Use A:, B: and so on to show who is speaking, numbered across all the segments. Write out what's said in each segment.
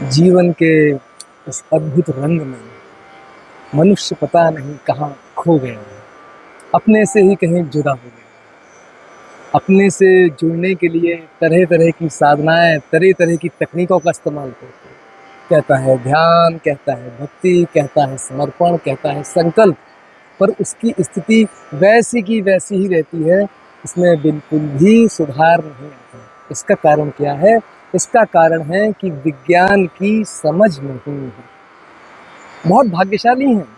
A: जीवन के इस अद्भुत रंग में मनुष्य पता नहीं कहाँ खो गया है। अपने से ही कहीं जुदा हो गया। अपने से जुड़ने के लिए तरह तरह की साधनाएं, तरह तरह की तकनीकों का इस्तेमाल करते हैं। कहता है ध्यान, कहता है भक्ति, कहता है समर्पण, कहता है संकल्प, पर उसकी स्थिति वैसी की वैसी ही रहती है। इसमें बिल्कुल भी सुधार नहीं आता। इसका कारण क्या है? इसका कारण है कि विज्ञान की समझ नहीं है। बहुत भाग्यशाली हैं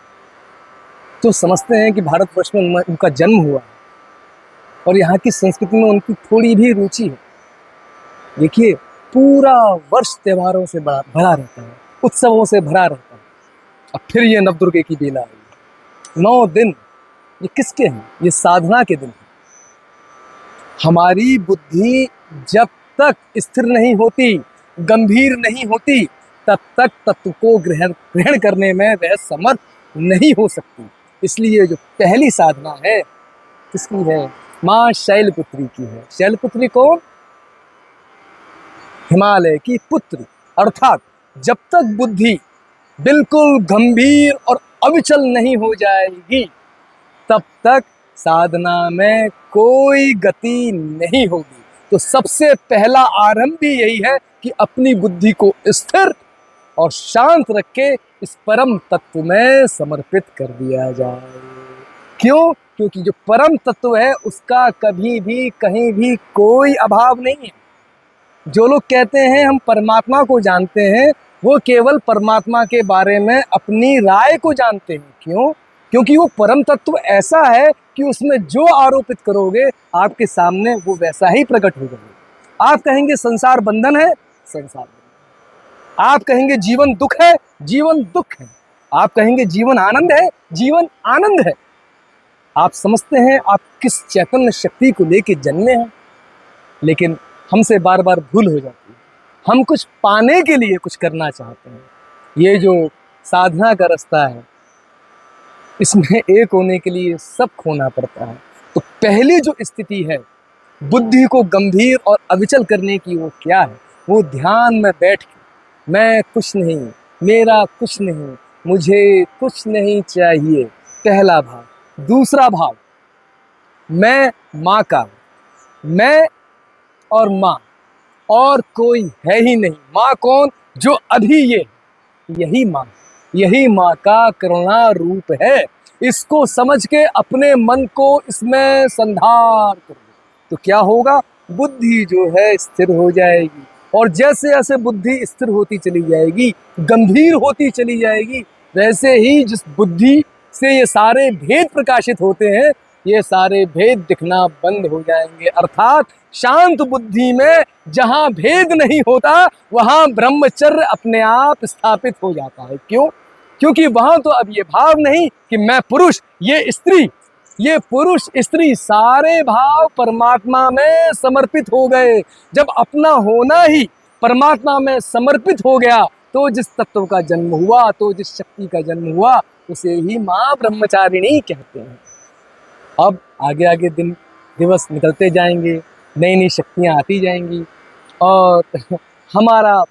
A: जो समझते हैं कि भारतवर्ष में उनका जन्म हुआ और यहाँ की संस्कृति में उनकी थोड़ी भी रुचि है। देखिए, पूरा वर्ष त्योहारों से भरा रहता है, उत्सवों से भरा रहता है। अब फिर ये नवदुर्गे की बेला आई। 9 दिन ये किसके हैं? ये साधना के दिन हैं। हमारी बुद्धि जब तक स्थिर नहीं होती, गंभीर नहीं होती, तब तक तत्व को ग्रहण करने में वह समर्थ नहीं हो सकती। इसलिए जो पहली साधना है, किसकी है? माँ शैलपुत्री की है। शैलपुत्री कौन? हिमालय की पुत्री। अर्थात जब तक बुद्धि बिल्कुल गंभीर और अविचल नहीं हो जाएगी, तब तक साधना में कोई गति नहीं होगी। तो सबसे पहला आरंभ भी यही है कि अपनी बुद्धि को स्थिर और शांत रख के इस परम तत्व में समर्पित कर दिया जाए। क्यों? क्योंकि जो परम तत्व है उसका कभी भी कहीं भी कोई अभाव नहीं है। जो लोग कहते हैं हम परमात्मा को जानते हैं, वो केवल परमात्मा के बारे में अपनी राय को जानते हैं। क्यों? क्योंकि वो परम तत्व ऐसा है कि उसमें जो आरोपित करोगे आपके सामने वो वैसा ही प्रकट हो जाएगा। आप कहेंगे संसार बंधन है, संसार बंधन। आप कहेंगे जीवन दुख है, जीवन दुख है। आप कहेंगे जीवन आनंद है, जीवन आनंद है। आप समझते हैं आप किस चैतन्य शक्ति को लेके जन्मे हैं, लेकिन हमसे बार बार भूल हो जाती है। हम कुछ पाने के लिए कुछ करना चाहते हैं। ये जो साधना का रास्ता है, इसमें एक होने के लिए सब खोना पड़ता है। तो पहली जो स्थिति है बुद्धि को गंभीर और अविचल करने की, वो क्या है? वो ध्यान में बैठ के मैं कुछ नहीं, मेरा कुछ नहीं, मुझे कुछ नहीं चाहिए, पहला भाव। दूसरा भाव, मैं माँ का, मैं और माँ, और कोई है ही नहीं। माँ कौन? जो अभी ये, यही माँ, यही माँ का करुणा रूप है। इसको समझ के अपने मन को इसमें संधार करो तो क्या होगा? बुद्धि जो है स्थिर हो जाएगी। और जैसे जैसे बुद्धि स्थिर होती चली जाएगी, गंभीर होती चली जाएगी, वैसे ही जिस बुद्धि से ये सारे भेद प्रकाशित होते हैं, ये सारे भेद दिखना बंद हो जाएंगे। अर्थात शांत बुद्धि में जहां भेद नहीं होता, वहां ब्रह्मचर्य अपने आप स्थापित हो जाता है। क्यों? क्योंकि वहां तो अब ये भाव नहीं कि मैं पुरुष, ये स्त्री, ये पुरुष स्त्री, सारे भाव परमात्मा में समर्पित हो गए। जब अपना होना ही परमात्मा में समर्पित हो गया, तो जिस तत्व का जन्म हुआ, तो जिस शक्ति का जन्म हुआ, उसे ही माँ ब्रह्मचारिणी कहते हैं। अब आगे आगे दिन दिवस निकलते जाएंगे, नई नई शक्तियाँ आती जाएंगी, और हमारा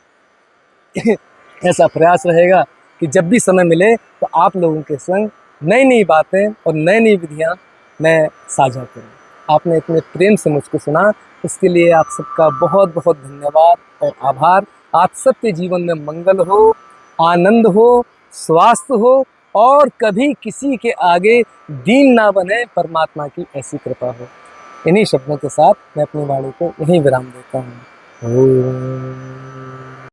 A: ऐसा प्रयास रहेगा कि जब भी समय मिले तो आप लोगों के संग नई नई बातें और नई नई विधियाँ मैं साझा करूँ। आपने इतने प्रेम से मुझको सुना, उसके लिए आप सबका बहुत बहुत धन्यवाद और आभार। आप सबके जीवन में मंगल हो, आनंद हो, स्वास्थ्य हो, और कभी किसी के आगे दीन ना बने, परमात्मा की ऐसी कृपा हो। इन्हीं शब्दों के साथ मैं अपनी वाणी को यहीं विराम देता हूँ। ओम।